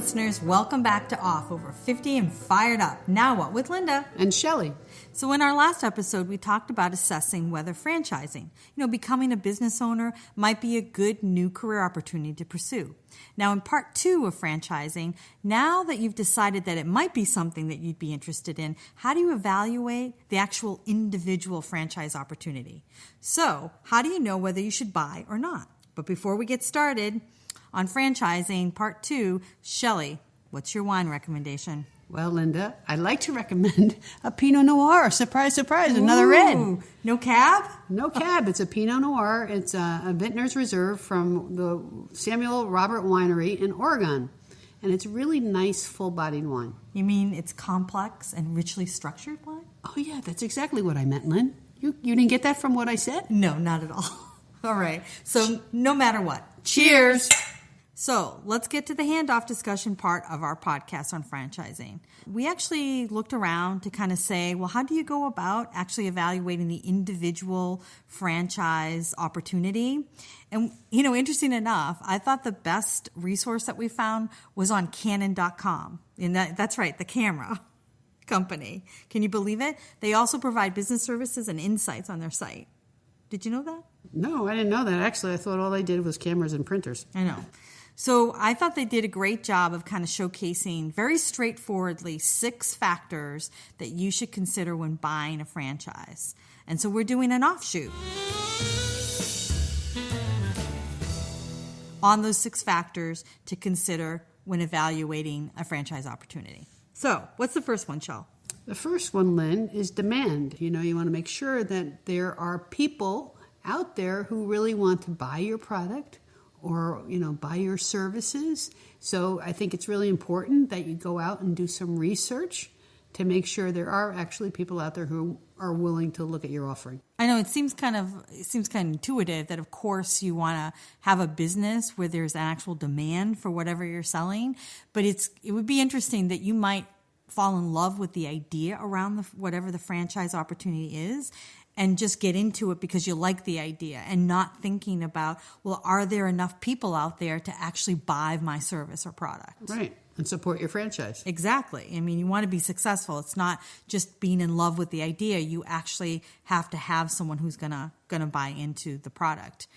listeners, welcome back to Off Over 50 and Fired Up. Now what with Linda and Shelley. So in our last episode, we talked about assessing whether franchising, becoming a business owner might be a good new career opportunity to pursue. Now in part 2 of franchising, now that you've decided that it might be something that you'd be interested in, how do you evaluate the actual individual franchise opportunity? So how do you know whether you should buy or not? But before we get started on franchising part 2, Shelley, what's your wine recommendation? Well, Linda, I'd like to recommend a Pinot Noir. Surprise, surprise, another red. No cab? No cab. It's a Pinot Noir. It's a Vintners Reserve from the Samuel Robert Winery in Oregon. And it's really nice, full-bodied wine. You mean it's complex and richly structured wine? Oh, yeah, that's exactly what I meant, Lynn. You didn't get that from what I said? No, not at all. All right. So no matter what. Cheers. So let's get to the handoff discussion part of our podcast on franchising. We actually looked around to kind of say, well, how do you go about actually evaluating the individual franchise opportunity? And, interesting enough, I thought the best resource that we found was on Canon.com. And that's right, the camera company. Can you believe it? They also provide business services and insights on their site. Did you know that? No, I didn't know that. Actually, I thought all they did was cameras and printers. I know. So I thought they did a great job of kind of showcasing very straightforwardly 6 factors that you should consider when buying a franchise. And so we're doing an offshoot on those 6 factors to consider when evaluating a franchise opportunity. So what's the first one, Shell? The first one, Lynn, is demand. You want to make sure that there are people out there who really want to buy your product or, buy your services. So I think it's really important that you go out and do some research to make sure there are actually people out there who are willing to look at your offering. I know it seems kind of intuitive that, of course, you want to have a business where there's an actual demand for whatever you're selling. But it would be interesting that you might fall in love with the idea around whatever the franchise opportunity is and just get into it because you like the idea and not thinking about, well, are there enough people out there to actually buy my service or product? Right. And support your franchise. Exactly. I mean, you want to be successful. It's not just being in love with the idea. You actually have to have someone who's gonna buy into the product.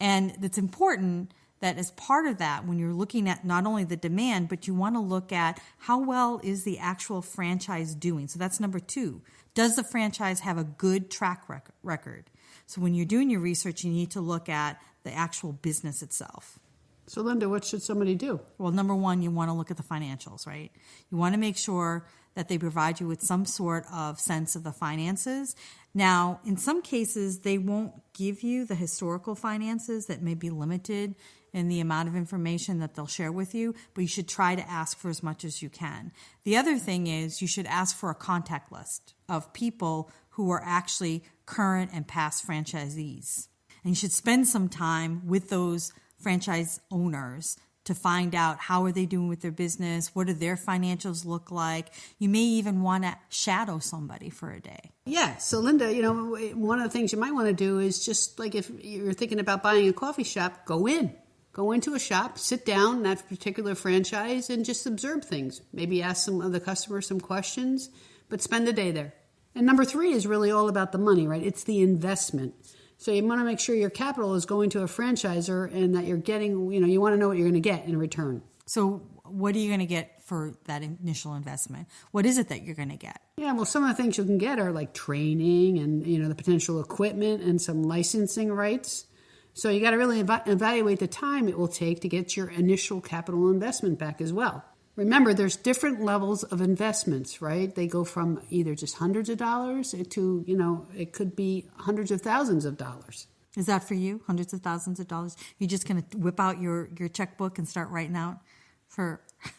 And it's important that as part of that, when you're looking at not only the demand, but you want to look at how well is the actual franchise doing. So that's number 2. Does the franchise have a good track record? So when you're doing your research, you need to look at the actual business itself. So, Linda, what should somebody do? Well, number 1, you want to look at the financials, right? You want to make sure that they provide you with some sort of sense of the finances. Now, in some cases, they won't give you the historical finances that may be limited in the amount of information that they'll share with you, but you should try to ask for as much as you can. The other thing is you should ask for a contact list of people who are actually current and past franchisees. And you should spend some time with those franchise owners to find out how are they doing with their business, what do their financials look like. You may even want to shadow somebody for a day. Yeah. So, Linda, one of the things you might want to do is just like if you're thinking about buying a coffee shop, go into a shop, sit down in that particular franchise and just observe things. Maybe ask some of the customers some questions, but spend a day there. And number 3 is really all about the money, right? It's the investment. So you want to make sure your capital is going to a franchisor and that you're getting, you want to know what you're going to get in return. So what are you going to get for that initial investment? What is it that you're going to get? Yeah, well, some of the things you can get are like training and, the potential equipment and some licensing rights. So you got to really evaluate the time it will take to get your initial capital investment back as well. Remember, there's different levels of investments, right? They go from either just hundreds of dollars to, it could be hundreds of thousands of dollars. Is that for you? Hundreds of thousands of dollars? You're just going to whip out your checkbook and start writing out for a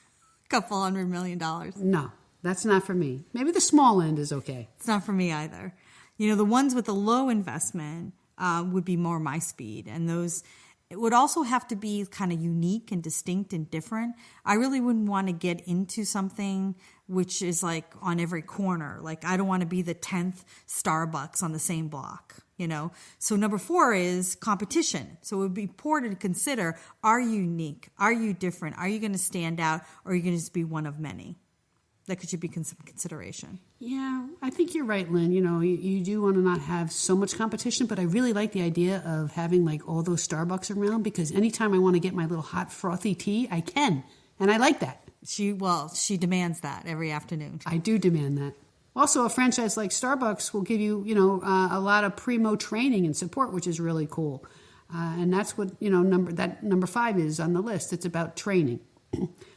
couple $100 million? No, that's not for me. Maybe the small end is okay. It's not for me either. The ones with the low investment would be more my speed. And those It would also have to be kind of unique and distinct and different. I really wouldn't want to get into something which is like on every corner. Like I don't want to be the 10th Starbucks on the same block, you know? So number 4 is competition. So it would be important to consider, are you unique? Are you different? Are you going to stand out, or are you going to just be one of many? That should be some consideration. Yeah, I think you're right, Lynn. You know, you do want to not have so much competition, but I really like the idea of having like all those Starbucks around, because anytime I want to get my little hot frothy tea, I can. And I like that. She demands that every afternoon. I do demand that. Also, a franchise like Starbucks will give you, a lot of primo training and support, which is really cool. And that's what, number 5 is on the list. It's about training.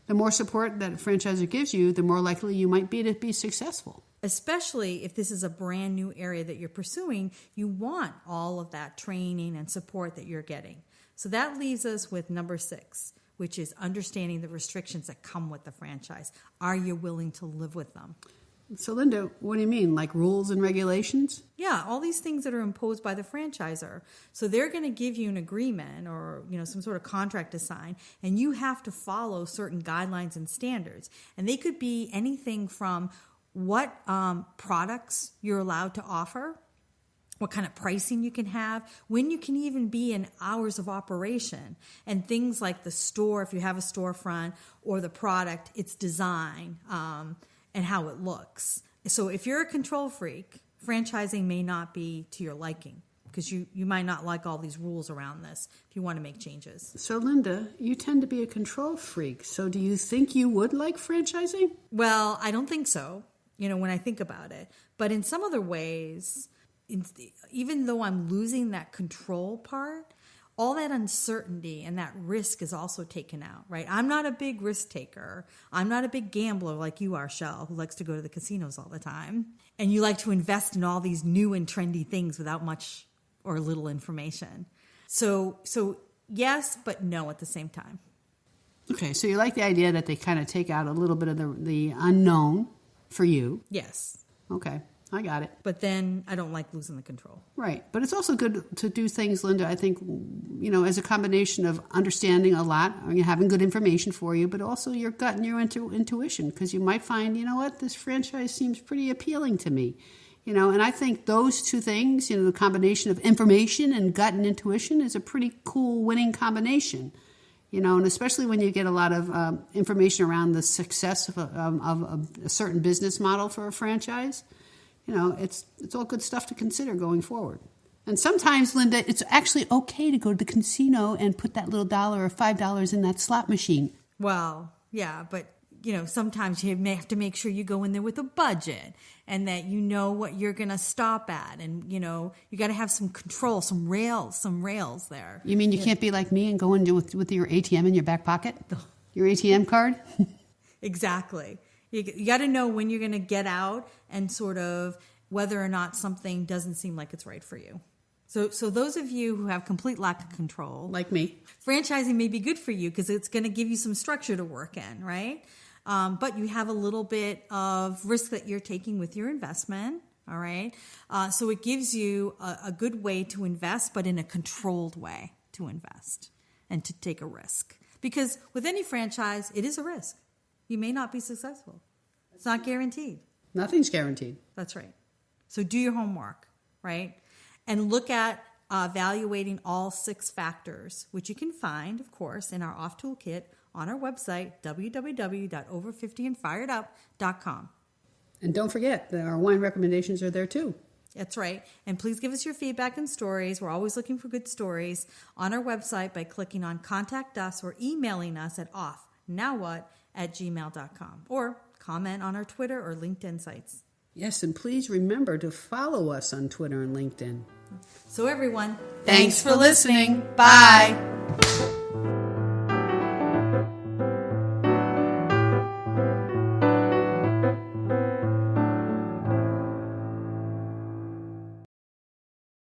The more support that a franchisor gives you, the more likely you might be to be successful. Especially if this is a brand new area that you're pursuing, you want all of that training and support that you're getting. So that leaves us with number 6, which is understanding the restrictions that come with the franchise. Are you willing to live with them? So, Linda, what do you mean? Like rules and regulations? Yeah, all these things that are imposed by the franchisor. So they're going to give you an agreement or, some sort of contract to sign, and you have to follow certain guidelines and standards. And they could be anything from what products you're allowed to offer, what kind of pricing you can have, when you can even be in hours of operation, and things like the store, if you have a storefront, or the product, its design, and how it looks. So if you're a control freak, franchising may not be to your liking, because you might not like all these rules around this if you want to make changes. So, Linda, you tend to be a control freak. So do you think you would like franchising? Well, I don't think so, when I think about it. But in some other ways, even though I'm losing that control part, all that uncertainty and that risk is also taken out, right? I'm not a big risk taker. I'm not a big gambler like you are, Shell, who likes to go to the casinos all the time. And you like to invest in all these new and trendy things without much or little information. So yes, but no at the same time. Okay, so you like the idea that they kind of take out a little bit of the unknown for you. Yes. Okay. I got it. But then I don't like losing the control. Right. But it's also good to do things, Linda, I think, as a combination of understanding a lot, having good information for you, but also your gut and your intuition, because you might find, this franchise seems pretty appealing to me. And I think those two things, the combination of information and gut and intuition is a pretty cool winning combination. And especially when you get a lot of information around the success of a certain business model for a franchise. It's all good stuff to consider going forward. And sometimes, Linda, it's actually okay to go to the casino and put that little $1 or $5 in that slot machine. Well, yeah, but, sometimes you may have to make sure you go in there with a budget and that you know what you're going to stop at. And, you got to have some control, some rails there. You mean you can't be like me and go in with your ATM in your back pocket? Your ATM card? Exactly. You got to know when you're going to get out and sort of whether or not something doesn't seem like it's right for you. So those of you who have complete lack of control, like me, franchising may be good for you because it's going to give you some structure to work in, right? But you have a little bit of risk that you're taking with your investment, all right? So it gives you a good way to invest, but in a controlled way to invest and to take a risk. Because with any franchise, it is a risk. You may not be successful. It's not guaranteed. Nothing's guaranteed. That's right. So do your homework, right? And look at evaluating all 6 factors, which you can find, of course, in our OFF Toolkit on our website, www.over50andfiredup.com. And don't forget that our wine recommendations are there too. That's right. And please give us your feedback and stories. We're always looking for good stories on our website by clicking on Contact Us or emailing us at offnowwhat@gmail.com or comment on our Twitter or LinkedIn sites. Yes, and please remember to follow us on Twitter and LinkedIn. So everyone, thanks for listening. Bye.